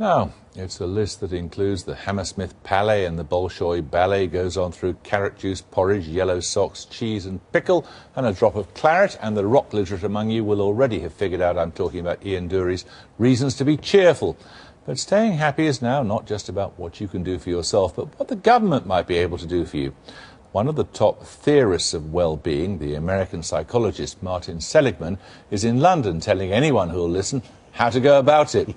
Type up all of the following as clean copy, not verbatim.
Now, it's a list that includes the Hammersmith Palais and the Bolshoi Ballet, goes on through carrot juice, porridge, yellow socks, cheese and pickle, and a drop of claret, and the rock literate among you will already have figured out I'm talking about Ian Dury's Reasons to be Cheerful. But staying happy is now not just about what you can do for yourself, but what the government might be able to do for you. One of the top theorists of well-being, the American psychologist Martin Seligman, is in London telling anyone who will listen how to go about it.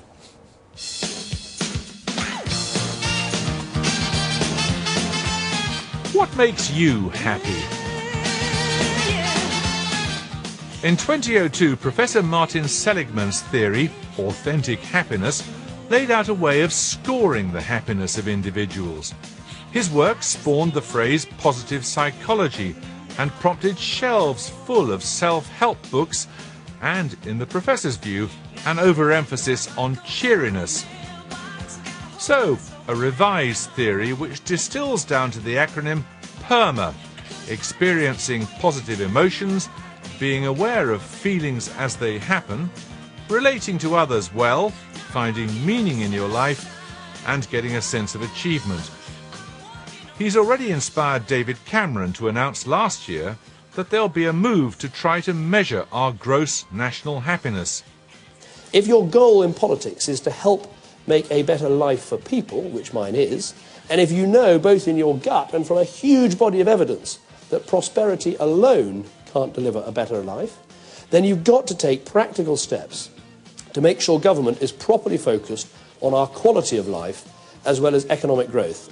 What makes you happy? In 2002, Professor Martin Seligman's theory, authentic happiness, laid out a way of scoring the happiness of individuals. His work spawned the phrase positive psychology and prompted shelves full of self-help books and, in the professor's view, an overemphasis on cheeriness. So, a revised theory which distills down to the acronym PERMA, experiencing positive emotions, being aware of feelings as they happen, relating to others well, finding meaning in your life, and getting a sense of achievement. He's already inspired David Cameron to announce last year that there'll be a move to try to measure our gross national happiness. If your goal in politics is to help make a better life for people, which mine is, and if you know both in your gut and from a huge body of evidence that prosperity alone can't deliver a better life, then you've got to take practical steps to make sure government is properly focused on our quality of life as well as economic growth.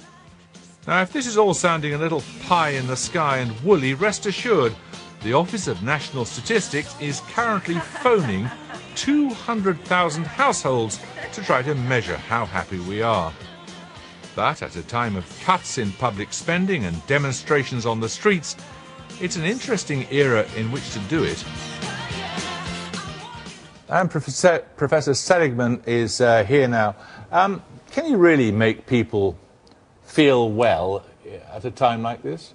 Now, if this is all sounding a little pie in the sky and woolly, rest assured, the Office of National Statistics is currently phoning 200,000 households to try to measure how happy we are. But at a time of cuts in public spending and demonstrations on the streets, it's an interesting era in which to do it. And Professor Seligman is here now. Can you really make people feel well at a time like this?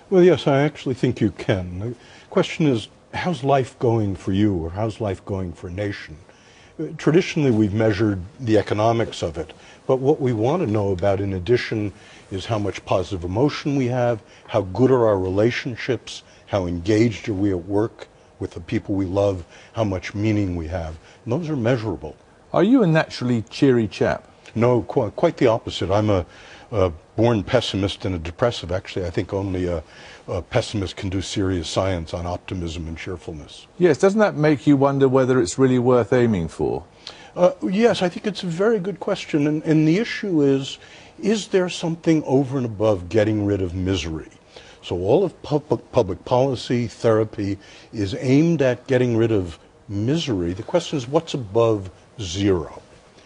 Well, yes, I actually think you can. The question is, how's life going for you, or how's life going for a nation? Traditionally, we've measured the economics of it, but what we want to know about in addition is how much positive emotion we have, how good are our relationships, how engaged are we at work with the people we love, how much meaning we have. And those are measurable. Are you a naturally cheery chap? No, quite the opposite. I'm a born pessimist and a depressive. Actually, I think only a pessimist can do serious science on optimism and cheerfulness. Yes, doesn't that make you wonder whether it's really worth aiming for? Yes, I think it's a very good question. And the issue is there something over and above getting rid of misery? So all of public policy, therapy is aimed at getting rid of misery. The question is, what's above zero?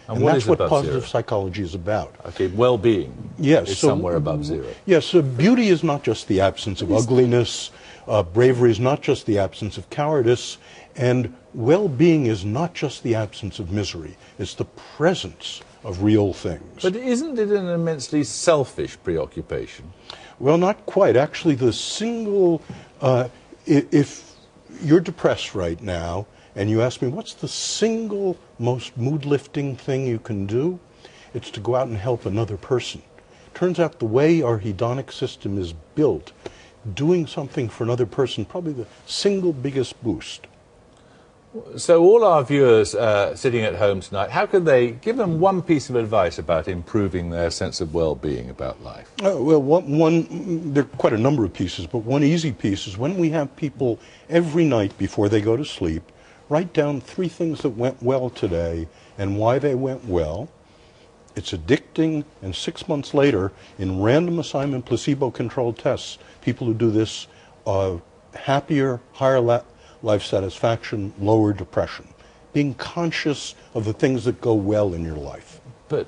And that's what positive psychology is about. Okay, well-being is somewhere above zero. Yes, so beauty is not just the absence of ugliness, bravery is not just the absence of cowardice, and well-being is not just the absence of misery. It's the presence of real things. But isn't it an immensely selfish preoccupation? Well, not quite. Actually, the single, if you're depressed right now, and you ask me, what's the single most mood-lifting thing you can do? It's to go out and help another person. Turns out the way our hedonic system is built, doing something for another person, probably the single biggest boost. So all our viewers sitting at home tonight, how can they give them one piece of advice about improving their sense of well-being about life? Well, there are quite a number of pieces, but one easy piece is when we have people every night before they go to sleep write down 3 things that went well today and why they went well. It's addicting, and 6 months later, in random assignment placebo-controlled tests, people who do this are happier, higher life satisfaction, lower depression. Being conscious of the things that go well in your life. But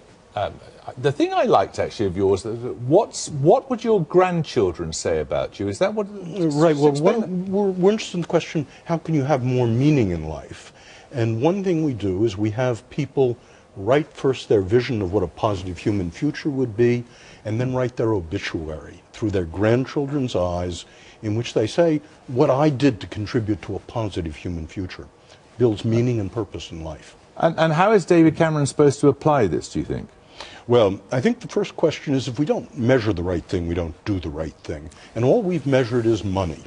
the thing I liked actually of yours, what would your grandchildren say about you? Is that what? Right. Well, we're interested in the question: how can you have more meaning in life? And one thing we do is we have people write first their vision of what a positive human future would be, and then write their obituary through their grandchildren's eyes, in which they say what I did to contribute to a positive human future. Builds meaning and purpose in life. And how is David Cameron supposed to apply this, do you think? Well, I think the first question is if we don't measure the right thing, we don't do the right thing. And all we've measured is money.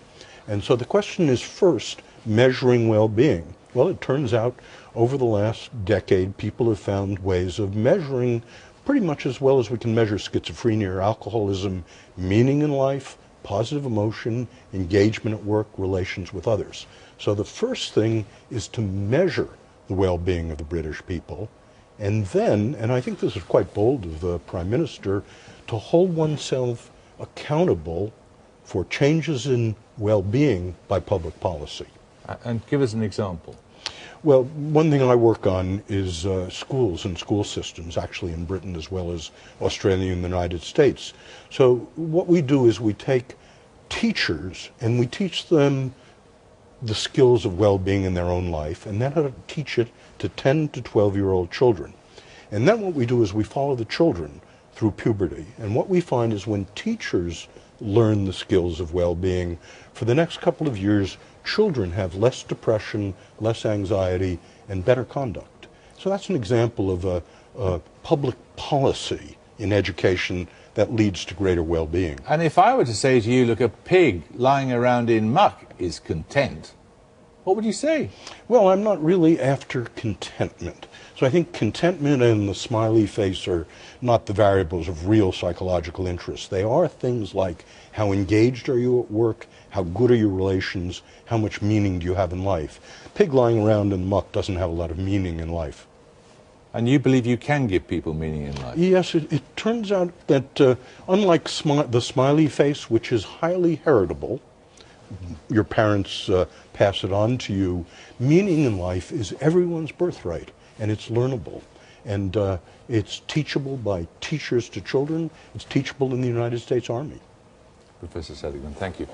And so the question is first, measuring well-being. Well, it turns out over the last decade, people have found ways of measuring pretty much as well as we can measure schizophrenia or alcoholism, meaning in life, positive emotion, engagement at work, relations with others. So the first thing is to measure the well-being of the British people, and then, and I think this is quite bold of the Prime Minister, to hold oneself accountable for changes in well-being by public policy. And give us an example. Well, one thing I work on is schools and school systems, actually in Britain as well as Australia and the United States. So what we do is we take teachers and we teach them the skills of well-being in their own life, and then how to teach it to 10 to 12-year-old children. And then what we do is we follow the children through puberty. And what we find is when teachers learn the skills of well-being, for the next couple of years, children have less depression, less anxiety, and better conduct. So that's an example of a public policy in education that leads to greater well-being. And if I were to say to you, look, a pig lying around in muck is content, what would you say? Well, I'm not really after contentment. So I think contentment and the smiley face are not the variables of real psychological interest. They are things like how engaged are you at work, how good are your relations, how much meaning do you have in life. Pig lying around in muck doesn't have a lot of meaning in life. And you believe you can give people meaning in life? Yes, it turns out that unlike the smiley face, which is highly heritable, your parents pass it on to you, meaning in life is everyone's birthright, and it's learnable. And it's teachable by teachers to children. It's teachable in the United States Army. Professor Seligman, thank you.